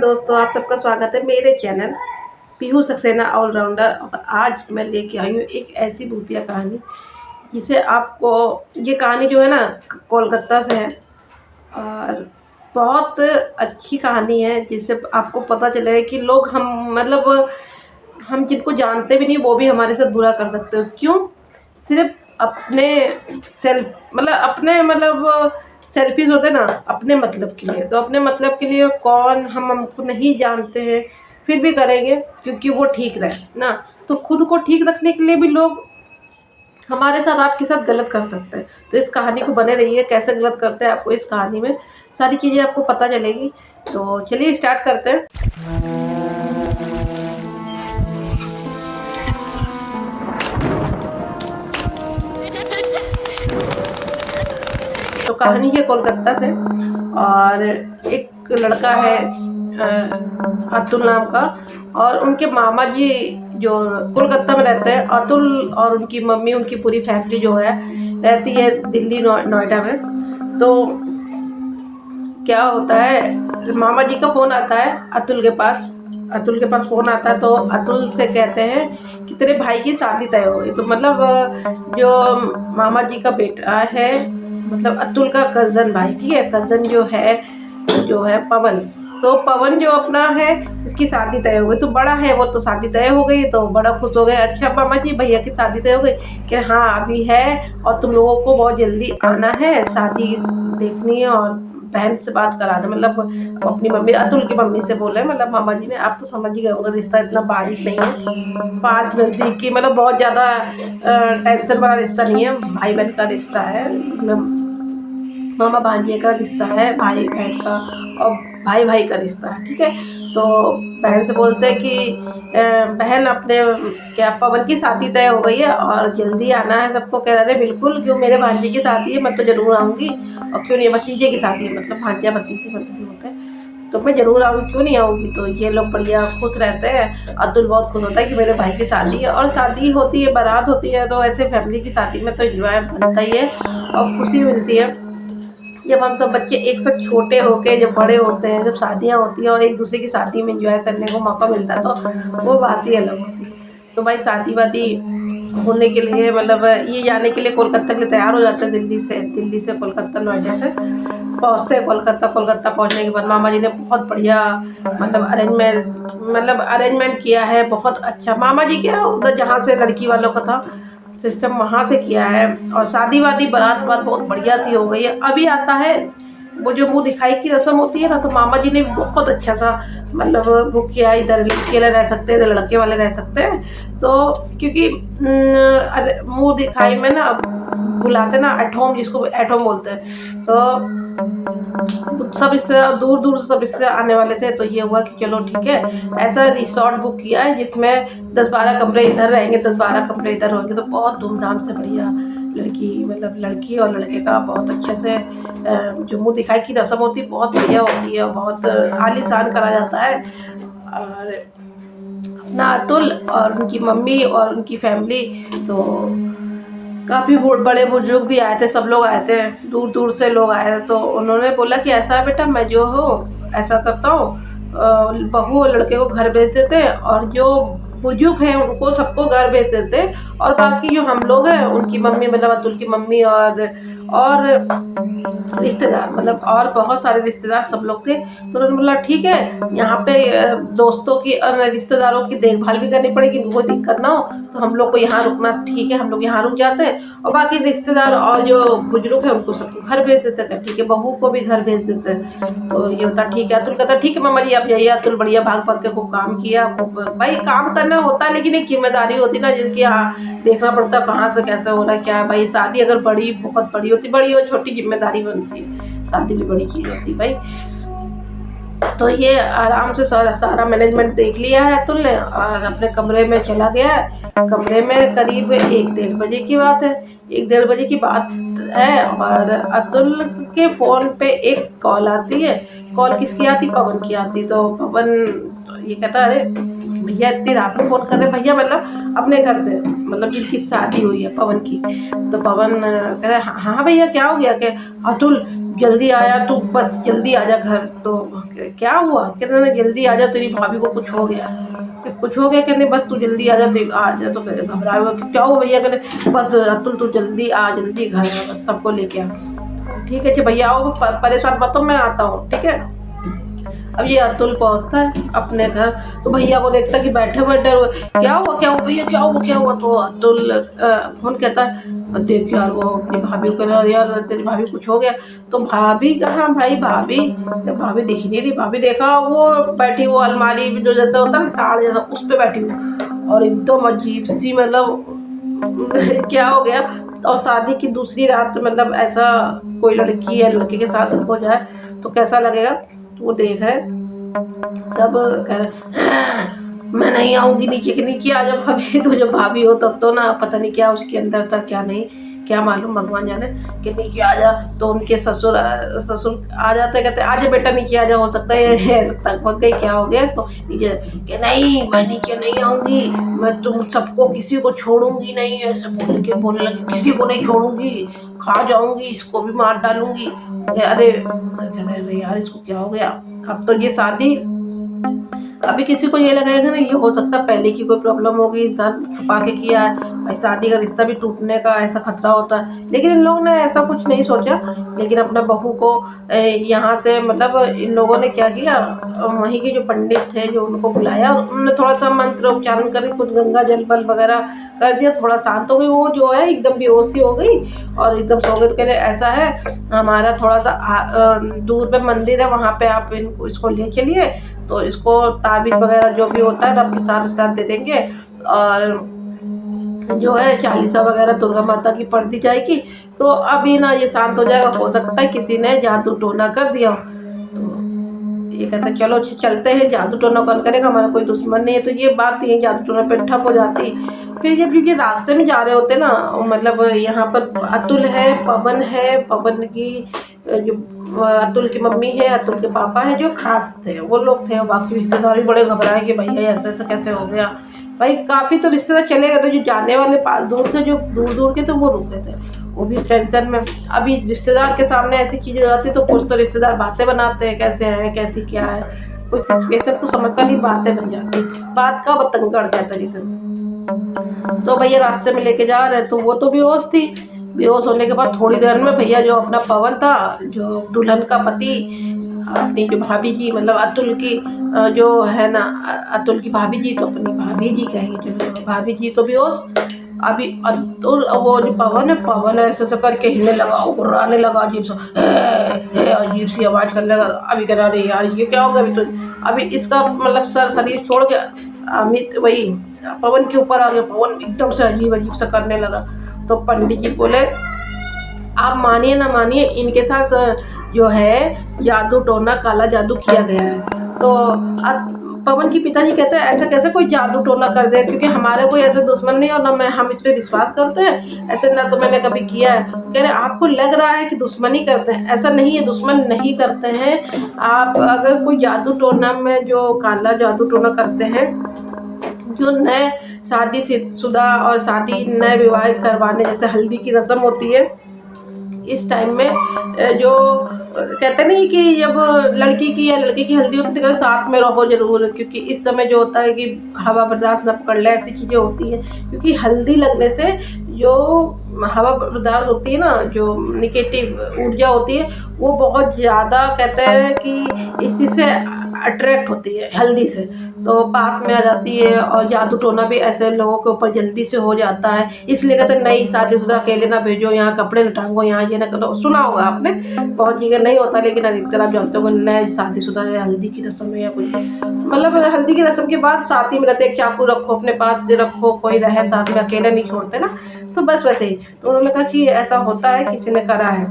दोस्तों, आप सबका स्वागत है मेरे चैनल पीहू सक्सेना ऑलराउंडर। और आज मैं लेके आई हूँ एक ऐसी भूतिया कहानी जिसे आपको, ये कहानी जो है ना कोलकाता से है और बहुत अच्छी कहानी है जिससे आपको पता चलेगा कि लोग हम जिनको जानते भी नहीं वो भी हमारे साथ बुरा कर सकते हो। क्यों? सिर्फ अपने सेल्फिश होते ना अपने मतलब के लिए। तो अपने मतलब के लिए कौन, हम हमको नहीं जानते हैं फिर भी करेंगे क्योंकि वो ठीक रहे ना। तो खुद को ठीक रखने के लिए भी लोग हमारे साथ, आपके साथ गलत कर सकते हैं। तो इस कहानी को बने रहिए, कैसे गलत करते हैं आपको इस कहानी में सारी चीज़ें आपको पता चलेगी। तो चलिए स्टार्ट करते हैं। तो कहानी है कोलकाता से और एक लड़का है अतुल नाम का, और उनके मामा जी जो कोलकाता में रहते हैं। अतुल और उनकी मम्मी, उनकी पूरी फैमिली जो है रहती है दिल्ली नोएडा में। तो क्या होता है, मामा जी का फ़ोन आता है अतुल के पास। फ़ोन आता है तो अतुल से कहते हैं कि तेरे भाई की शादी तय हो गई। तो जो मामा जी का बेटा है, मतलब अतुल का कज़न भाई, ठीक है, कज़न जो है पवन। तो पवन जो अपना है उसकी शादी तय हो गई। तो बड़ा है वो, तो शादी तय हो गई तो बड़ा खुश हो गए। अच्छा मामा जी, भैया की शादी तय हो गई? कि हाँ अभी है और तुम लोगों को बहुत जल्दी आना है, शादी देखनी है और बहन से बात करा दे। मतलब वो अपनी मम्मी, अतुल की मम्मी से बोल रहे हैं, मतलब मामा जी ने। आप तो समझ ही गए होंगे, रिश्ता इतना बारीक नहीं है, पास नज़दीक की, मतलब बहुत ज़्यादा टेंशन वाला रिश्ता नहीं है। भाई बहन का रिश्ता है, मामा भांजे का रिश्ता है, भाई बहन का और भाई भाई का रिश्ता है, ठीक है। तो बहन से बोलते हैं कि बहन अपने क्या पवन की शादी तय हो गई है और जल्दी आना है सबको। कह रहे बिल्कुल, क्यों, मेरे भांजे की शादी है, मैं तो ज़रूर आऊँगी। और क्यों नहीं, भतीजे की शादी है, मतलब भांजा भतीजे मतलब होते हैं, तो मैं ज़रूर आऊँगी, क्यों नहीं आऊँगी। तो ये लोग बढ़िया खुश रहते हैं। अतुल बहुत खुश होता है कि मेरे भाई की शादी है, और शादी होती है, बारात होती है, तो ऐसे फैमिली की शादी में तो एंजॉय बनता ही है और खुशी मिलती है। जब हम सब बच्चे एक साथ छोटे होके जब बड़े होते हैं, जब शादियाँ होती हैं और एक दूसरे की शादी में एंजॉय करने को मौका मिलता है, तो वो बात ही अलग होती है। तो भाई शादी वादी होने के लिए, मतलब ये जाने के लिए कोलकाता के लिए तैयार हो जाते हैं। दिल्ली से कोलकाता, नोएडा से पहुँचते हैं कोलकाता। पहुँचने के बाद मामा जी ने बहुत बढ़िया अरेंजमेंट किया है, बहुत अच्छा। मामा जी क्या, उधर जहाँ से लड़की वालों का था सिस्टम वहाँ से किया है, और शादी वादी बारात बहुत बढ़िया सी हो गई है। अभी आता है वो जो मुँह दिखाई की रस्म होती है ना, तो मामा जी ने बहुत अच्छा सा मतलब बुक किया। इधर लड़के वाले रह सकते हैं, इधर लड़के वाले रह सकते हैं। तो क्योंकि मुँह दिखाई में ना बुलाते ना, एट होम, जिसको एट होम बोलते हैं। तो सब इससे दूर दूर से सब इससे आने वाले थे। तो ये हुआ कि चलो ठीक है, ऐसा रिसोर्ट बुक किया है जिसमें 10-12 कमरे इधर रहेंगे, 10-12 कमरे इधर होंगे। तो बहुत धूमधाम से बढ़िया लड़की और लड़के का बहुत अच्छे से जो मुँह दिखाई की रस्म होती है बहुत बढ़िया होती है, बहुत आलीशान करा जाता है। और अपना अतुल और उनकी मम्मी और उनकी फैमिली, तो काफ़ी बड़े बुजुर्ग भी आए थे, सब लोग आए थे, दूर दूर से लोग आए थे। तो उन्होंने बोला कि ऐसा है बेटा, मैं जो हूँ ऐसा करता हूँ, बहू और लड़के को घर भेज देते हैं, और जो बुजुर्ग हैं उनको सबको घर भेज देते हैं, और बाकी जो हम लोग हैं उनकी मम्मी, मतलब अतुल की मम्मी और रिश्तेदार, मतलब और बहुत सारे रिश्तेदार सब लोग थे। तो उन्होंने बोला ठीक है, यहाँ पे दोस्तों की और रिश्तेदारों की देखभाल भी करनी पड़ेगी, कोई दिक्कत ना हो, तो हम लोग को यहाँ रुकना ठीक है, हम लोग यहाँ रुक जाते हैं। और बाकी रिश्तेदार और जो बुजुर्ग है उनको सबको घर भेज देते थे, ठीक है, बहू को भी घर भेज देते हैं। तो ये होता ठीक है। अतुल कहता ठीक है मामा जी आप जाइए। अतुल बढ़िया भाग भाग के खूब काम किया, खूब भाई काम करना होता है, लेकिन एक जिम्मेदारी होती ना, जिनकी देखना पड़ता है कहाँ से कैसे हो रहा है क्या है। भाई शादी अगर बहुत बड़ी होती, बड़ी और छोटी जिम्मेदारी बनती है, शादी भी बड़ी चीज़ होती है भाई। तो ये आराम से सारा मैनेजमेंट देख लिया है अतुल ने, और अपने कमरे में चला गया है। कमरे में करीब 1-1:30 बजे की बात है, 1-1:30 बजे की बात है। और अतुल के फ़ोन पे एक कॉल आती है। कॉल किसकी आती? पवन की आती। तो पवन ये कहता है अरे भैया इतनी रात में फ़ोन कर रहे, भैया मतलब अपने घर से, मतलब जिनकी शादी हुई है पवन की। तो पवन कह रहे हाँ हाँ भैया क्या हो गया, कि अतुल जल्दी आया, तू बस जल्दी आ जा घर। तो क्या हुआ, कह रहे जल्दी आ जा, तेरी भाभी को कुछ हो गया। कि कुछ हो गया, कहने बस तू जल्दी आ जा, आ जा। तो कहते घबराए हुआ कि क्या हुआ भैया, कहने बस अतुल तू जल्दी आ, जल्दी घर, बस सबको लेके आ। ठीक है भैया आओ, परेशान मत हो, मैं आता हूँ, ठीक है। अब ये अतुल पहुंचता है अपने घर, तो भैया को देखता कि बैठे बैठे क्या हुआ भैया, क्या हुआ। तो अतुल फोन कहता है, देख यार वो अपनी भाभी को कह रहा यार तेरी भाभी कुछ हो गया। तो भाभी कहाँ भाई, भाभी दिख नहीं रही। भाभी देखा वो बैठी, वो अलमारी जो जैसा होता है ना टाड़ जैसा, उस पर बैठी हुई, और एकदम अजीब सी, मतलब क्या हो गया। और शादी की दूसरी रात, मतलब ऐसा कोई लड़की या लड़के के साथ हो जाए तो कैसा लगेगा। तो वो देख रहे, सब कह रहे मैं नहीं आऊँगी, नीचे के नीचे आ जा भाभी। तो जब भाभी हो तब तो ना पता नहीं क्या उसके अंदर था क्या नहीं, क्या मालूम, भगवान जाने, कि नीचे आ जा। तो उनके ससुर आ जाते, कहते आजा बेटा नीचे आ जा, हो सकता है तक पक गई, क्या हो गया इसको नीचे, कि नहीं मैं नीचे नहीं आऊँगी, मैं तुम सबको किसी को छोड़ूंगी नहीं, ऐसे बोलने लगी, किसी को नहीं छोड़ूंगी, खा जाऊंगी, इसको भी मार डालूंगी। अरे यार इसको क्या हो गया। अब तो ये शादी, अभी किसी को ये लगेगा ना ये हो सकता है पहले की कोई प्रॉब्लम होगी, इंसान छुपा के किया है भाई, शादी का रिश्ता भी टूटने का ऐसा खतरा होता है। लेकिन इन लोगों ने ऐसा कुछ नहीं सोचा, लेकिन अपना बहू को यहाँ से, मतलब इन लोगों ने क्या किया, वहीं के जो पंडित थे जो उनको बुलाया, उन्होंने थोड़ा सा मंत्र उच्चारण करके कुछ गंगा जल बल वगैरह कर दिया, थोड़ा शांत हो गई। वो जो है एकदम बेहोशी हो गई और एकदम सो गई। तो कहने ऐसा है, हमारा थोड़ा सा दूर पे मंदिर है, वहाँ पे आप इसको ले चलिए, तो इसको ताबीज़ वगैरह जो भी होता है ना आपके साथ दे देंगे, और जो है चालीसा वगैरह दुर्गा माता की पढ़ दी जाएगी, तो अभी ना ये शांत हो जाएगा। हो सकता है किसी ने जादू टोना कर दिया हो। तो ये कहता है चलो चलते हैं, जादू टोना कौन करेगा, हमारा कोई दुश्मन नहीं है। तो ये बात ये जादू टोना पे ठप हो जाती। फिर जब ये रास्ते में जा रहे होते ना, मतलब यहाँ पर अतुल है, पवन है, पवन की जो अतुल की मम्मी है, अतुल के पापा है, जो खास थे वो लोग थे, बाकी रिश्तेदार भी बड़े घबराए कि भैया ऐसा ऐसा कैसे हो गया। भाई काफ़ी तो रिश्तेदार चले गए थे, जो जाने वाले पास दूर थे, जो दूर दूर के थे वो रुके थे, वो भी टेंशन में। अभी रिश्तेदार के सामने ऐसी चीज़ें हो जाती तो कुछ तो रिश्तेदार बातें बनाते हैं, कैसे हैं कैसी क्या है, कुछ सिचुएशन को समझता नहीं, बातें बन जाती, बात का बतंग कर जाता जिसे। तो भैया रास्ते में लेके जा रहे हैं, तो वो तो बेहोश थी। बेहोश होने के बाद थोड़ी देर में भैया जो अपना पवन था, जो दुल्हन का पति, अपनी जो भाभी जी, मतलब अतुल की जो है ना, अतुल की भाभी जी, तो अपनी भाभी जी कहेंगे, जो भाभी जी तो बेहोश। अभी अतुल, वो जो पवन है, पवन ऐसे ऐसे करके हिलने लगा, उड़ाने लगा, अजीब सा अजीब सी आवाज़ करने लगा। अभी कह रहा अरे यार ये क्या हो गया, अभी इसका मतलब शरीर छोड़ के अमित वही पवन के ऊपर आ गया। पवन एकदम से अजीब अजीब सा करने लगा। तो पंडित जी बोले आप मानिए ना मानिए, इनके साथ जो है जादू टोना, काला जादू किया गया है। तो पवन की पिताजी कहते हैं ऐसा कैसे कोई जादू टोना कर दे, क्योंकि हमारे कोई ऐसे दुश्मन नहीं और ना हम इस पे विश्वास करते हैं, ऐसे ना तो मैंने कभी किया है। कह रहे आपको लग रहा है कि दुश्मनी करते हैं, ऐसा नहीं है, दुश्मन नहीं करते हैं। आप अगर कोई जादू टोना में जो काला जादू टोना करते हैं, जो नए शादी शुदा और शादी नए विवाह करवाने, जैसे हल्दी की रस्म होती है, इस टाइम में जो कहते नहीं कि जब लड़की की या लड़के की हल्दी होती है तो साथ में रहो जरूर, क्योंकि इस समय जो होता है कि हवा बर्दाश्त न पकड़ ले, ऐसी चीज़ें होती हैं। क्योंकि हल्दी लगने से जो हवा बर्दाश्त होती है ना, जो निगेटिव ऊर्जा होती है, वो बहुत ज़्यादा कहते हैं कि इसी से अट्रैक्ट होती है, हल्दी से, तो पास में आ जाती है। और जादू टोना भी ऐसे लोगों के ऊपर जल्दी से हो जाता है। इसलिए कहते हैं नई शादीशुदा अकेले ना भेजो, यहाँ कपड़े न टांगो, यहाँ ये ना करो। सुना होगा आपने, बहुत जगह नहीं होता, लेकिन अधिकतर आप जानते हो नए शादीशुदा हल्दी की रस्म में या कुछ, मतलब हल्दी की रस्म के बाद साथ ही में रहते, एक चाकू रखो अपने पास से, रखो, कोई रहे साथ में, अकेले नहीं छोड़ते ना। तो बस वैसे ही तो उन्होंने कहा कि ऐसा होता है, किसी ने करा है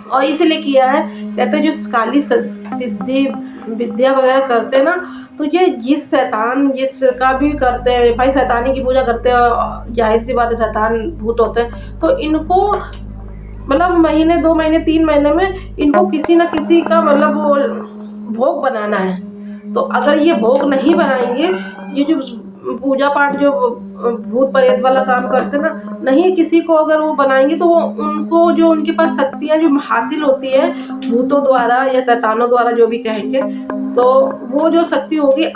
और इसलिए किया है। कहते हैं जो काली सिद्धि विद्या वगैरह करते हैं ना, तो ये जिस शैतान जिसका भी करते हैं भाई, शैतानी की पूजा करते हैं, जाहिर सी बात है शैतान भूत होते हैं, तो इनको मतलब महीने 2 महीने 3 महीने में इनको किसी ना किसी का मतलब वो भोग बनाना है। तो अगर ये भोग नहीं बनाएंगे, ये जो पूजा पाठ जो भूत प्रेत वाला काम करते ना, नहीं किसी को अगर वो बनाएंगे तो वो उनको जो उनके पास शक्तियाँ जो हासिल होती है भूतों द्वारा या शैतानों द्वारा जो भी कहेंगे, तो वो जो शक्ति होगी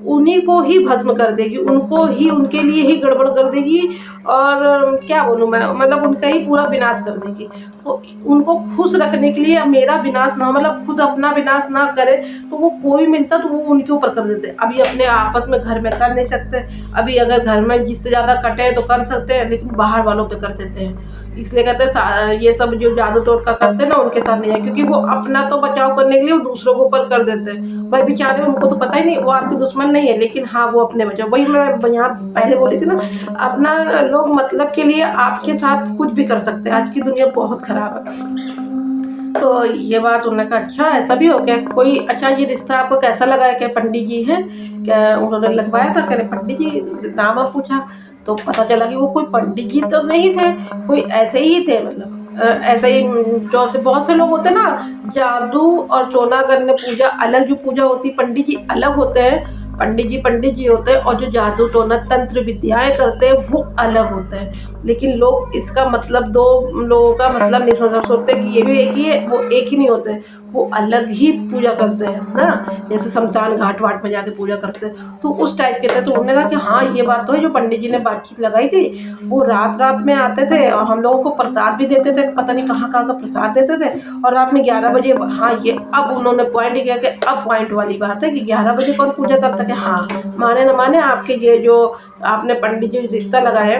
उन्हीं को ही भस्म कर देगी, उनको ही, उनके लिए ही गड़बड़ कर देगी। और क्या बोलूँ मैं, मतलब उनका ही पूरा विनाश कर देगी। तो उनको खुश रखने के लिए मेरा विनाश ना, मतलब खुद अपना विनाश ना करे, तो वो कोई मिलता तो वो उनके ऊपर कर देते। अभी अपने आपस में घर में कर नहीं सकते, अभी अगर घर में जिससे ज़्यादा कटे तो कर सकते हैं, लेकिन बाहर वालों पे कर देते हैं। इसलिए कहते हैं ये सब जो जादू टोटका करते हैं ना, उनके साथ नहीं है, क्योंकि वो अपना तो बचाव करने के लिए वो दूसरों के ऊपर कर देते हैं। भाई बेचारे, उनको तो पता ही नहीं, वो आपके दुश्मन नहीं है, लेकिन हाँ वो अपने बचाव। वही मैं यहाँ पहले बोली थी ना, अपना लोग मतलब के लिए आपके साथ कुछ भी कर सकते हैं। आज की दुनिया बहुत खराब है। तो ये बात उन्होंने कहा, अच्छा ऐसा भी हो क्या कोई, अच्छा ये रिश्ता आपको कैसा लगा है, क्या पंडित जी हैं, क्या उन्होंने लगवाया था, कह रहे पंडित जी, नाम पूछा तो पता चला कि वो कोई पंडित जी तो नहीं थे, कोई ऐसे ही थे, मतलब ऐसे ही जो से बहुत से लोग होते हैं ना, जादू और टोना करने पूजा अलग, जो पूजा होती है पंडित जी अलग होते हैं, पंडित जी होते हैं, और जो जादू टोना तंत्र विद्याएं करते हैं वो अलग होते हैं। लेकिन लोग इसका मतलब, दो लोगों का मतलब नहीं सोचते कि ये भी एक ही है, वो एक ही नहीं होते, वो अलग ही पूजा करते हैं ना, जैसे शमशान घाट वाट पे जाके पूजा करते हैं, तो उस टाइप के थे। तो उन्होंने कहा कि हाँ ये बात तो है, जो पंडित जी ने बातचीत लगाई थी, वो रात रात में आते थे और हम लोगों को प्रसाद भी देते थे, पता नहीं कहाँ कहाँ का प्रसाद देते थे, और रात में 11 बजे, हाँ ये अब उन्होंने पॉइंट किया कि अब पॉइंट वाली बात है कि 11 बजे कौन पूजा करता है। हाँ माने न माने, आपके ये जो आपने पंडित जी रिश्ता लगाए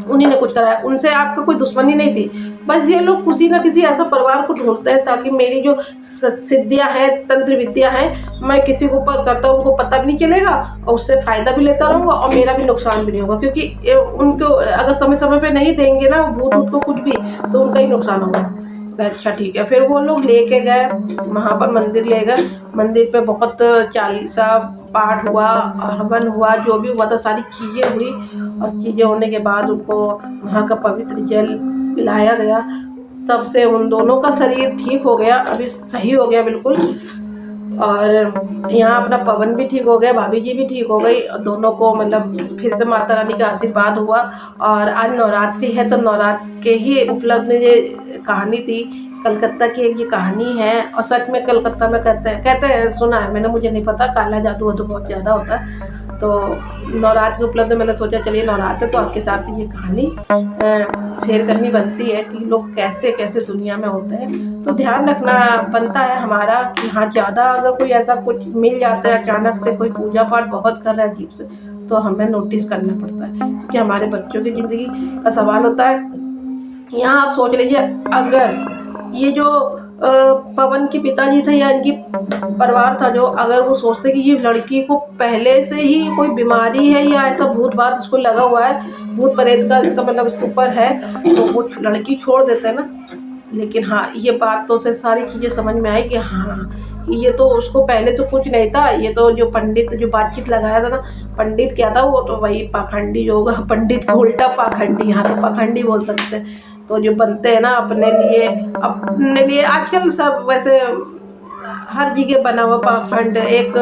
उन्हीं ने कुछ कराया, उनसे आपका कोई दुश्मनी नहीं थी। बस ये लोग किसी ना किसी ऐसा परिवार को ढूंढते हैं ताकि मेरी जो सिद्धियां हैं, तंत्र विद्या हैं, मैं किसी के ऊपर करता हूँ, उनको पता भी नहीं चलेगा और उससे फ़ायदा भी लेता रहूँगा और मेरा भी नुकसान भी नहीं होगा, क्योंकि उनको अगर समय समय पे नहीं देंगे ना भूत ऊत को कुछ भी, तो उनका ही नुकसान होगा। अच्छा ठीक है, फिर वो लोग लेके गए वहाँ पर, मंदिर ले गए। मंदिर पे बहुत चालीसा पाठ हुआ, हवन हुआ, जो भी हुआ था सारी चीज़ें हुई, और चीज़ें होने के बाद उनको वहाँ का पवित्र जल पिलाया गया। तब से उन दोनों का शरीर ठीक हो गया, अभी सही हो गया बिल्कुल। और यहाँ अपना पवन भी ठीक हो गया, भाभी जी भी ठीक हो गई, दोनों को मतलब फिर से माता रानी का आशीर्वाद हुआ। और आज नवरात्रि है, तो नवरात्र के ही उपलब्ध ये कहानी थी, कलकत्ता की एक ये कहानी है। और सच में कलकत्ता में कहते हैं, सुना है मैंने, मुझे नहीं पता, काला जादू तो बहुत ज़्यादा होता है। तो नवरात्र के उपलब्ध मैंने सोचा चलिए नवरात्र तो आपके साथ ये कहानी शेयर करनी बनती है कि लोग कैसे कैसे दुनिया में होते हैं। तो ध्यान रखना बनता है हमारा कि हाँ, ज़्यादा अगर कोई ऐसा कुछ मिल जाता है, अचानक से कोई पूजा पाठ बहुत कर रहा है अजीब से, तो हमें नोटिस करना पड़ता है, क्योंकि हमारे बच्चों की ज़िंदगी का सवाल होता है। यहाँ आप सोच लीजिए, अगर ये जो पवन के पिताजी थे या इनकी परिवार था, जो अगर वो सोचते कि ये लड़की को पहले से ही कोई बीमारी है या ऐसा भूत बात इसको लगा हुआ है, भूत प्रेत का इसका मतलब इसके ऊपर है, तो वो लड़की छोड़ देते हैं ना। लेकिन हाँ, ये बात तो से सारी चीज़ें समझ में आई कि हाँ, कि ये तो उसको पहले से कुछ नहीं था, ये तो जो पंडित जो बातचीत लगाया था ना, पंडित क्या था, वो तो वही पाखंडी जो होगा, पंडित को उल्टा पाखंडी, यहाँ तो पाखंडी बोल सकते हैं। तो जो बनते हैं ना अपने लिए आजकल सब वैसे हर जगह बना हुआ पाखंड, एक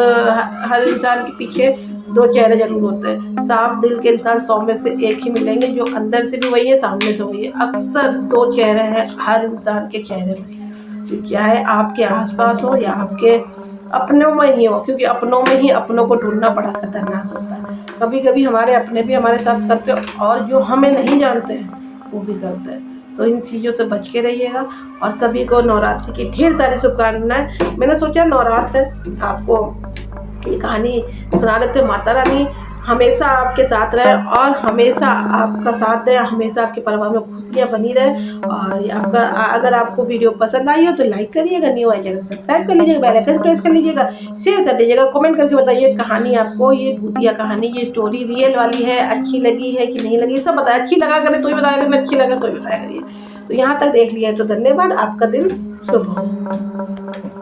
हर इंसान के पीछे दो चेहरे जरूर होते हैं। साफ दिल के इंसान 100 में से एक ही मिलेंगे, जो अंदर से भी वही है, सामने से वही है। अक्सर दो चेहरे हैं हर इंसान के चेहरे में, चाहे आपके आसपास हो या आपके अपनों में ही हो, क्योंकि अपनों में ही अपनों को ढूंढना बड़ा खतरनाक होता है। कभी कभी हमारे अपने भी हमारे साथ करते हैं और जो हमें नहीं जानते हैं वो भी करते हैं। तो इन चीज़ों से बच के रहिएगा। और सभी को नवरात्रि की ढेर सारी शुभकामनाएं। मैंने सोचा नवरात्र आपको ये कहानी सुना देते, माता रानी हमेशा आपके साथ रहे और हमेशा आपका साथ दे, हमेशा आपके परिवार में खुशियाँ बनी रहे। और आपका अगर आपको वीडियो पसंद आई हो तो लाइक करिएगा, न्यू आए चैनल सब्सक्राइब कर लीजिएगा, बेल आइकन प्रेस कर लीजिएगा, शेयर कर दीजिएगा, कमेंट करके बताइए कहानी आपको, ये भूतिया कहानी, ये स्टोरी रियल वाली है, अच्छी लगी है कि नहीं लगी, सब बताया। अच्छी लगा करें तो ही बताया करें, अच्छी लगा तो ही बताया करिए। तो यहाँ तक देख लिया तो धन्यवाद, आपका दिन शुभ हो।